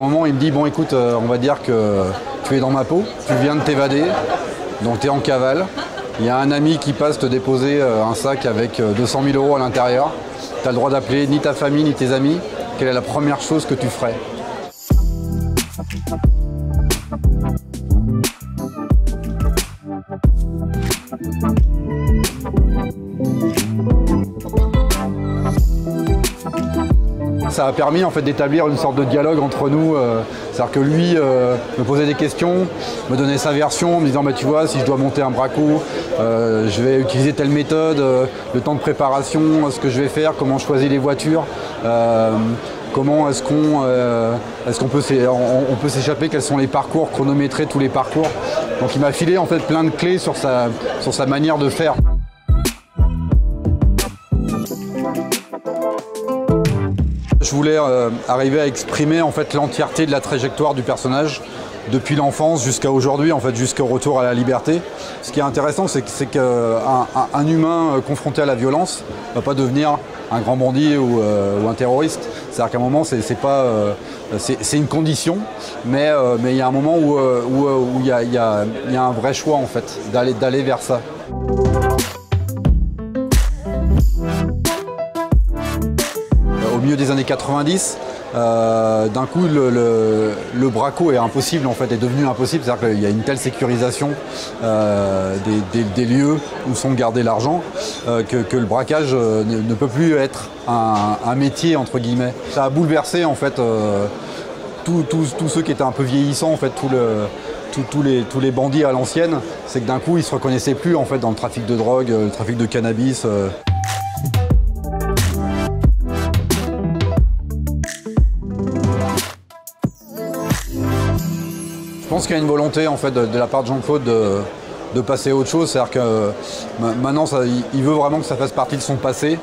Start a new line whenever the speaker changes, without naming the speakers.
À un moment, il me dit, bon écoute, on va dire que tu es dans ma peau, tu viens de t'évader, donc tu es en cavale. Il y a un ami qui passe te déposer un sac avec 200 000 € à l'intérieur. Tu as le droit d'appeler ni ta famille ni tes amis. Quelle est la première chose que tu ferais? Ça a permis en fait d'établir une sorte de dialogue entre nous. C'est-à-dire que lui me posait des questions, me donnait sa version, me disant bah, tu vois, si je dois monter un braco, je vais utiliser telle méthode, le temps de préparation, ce que je vais faire, comment je choisis les voitures, comment est-ce qu'on peut s'échapper, quels sont les parcours, chronométrer tous les parcours. Donc il m'a filé en fait plein de clés sur sa manière de faire. Je voulais arriver à exprimer en fait l'entièreté de la trajectoire du personnage depuis l'enfance jusqu'à aujourd'hui, en fait jusqu'au retour à la liberté. Ce qui est intéressant, c'est qu'un humain confronté à la violence ne va pas devenir un grand bandit ou un terroriste. C'est-à-dire qu'à un moment, c'est une condition, mais il y a un moment où il y a un vrai choix en fait d'aller vers ça. Au milieu des années 90, d'un coup, le braco est impossible, en fait, est devenu impossible. C'est-à-dire qu'il y a une telle sécurisation des lieux où sont gardés l'argent que le braquage ne peut plus être un métier, entre guillemets. Ça a bouleversé, en fait, tous ceux qui étaient un peu vieillissants, en fait, tous les bandits à l'ancienne. C'est que d'un coup, ils ne se reconnaissaient plus, en fait, dans le trafic de drogue, le trafic de cannabis. Je pense qu'il y a une volonté en fait, de la part de Jean-Claude de passer à autre chose. C'est-à-dire que maintenant, il veut vraiment que ça fasse partie de son passé.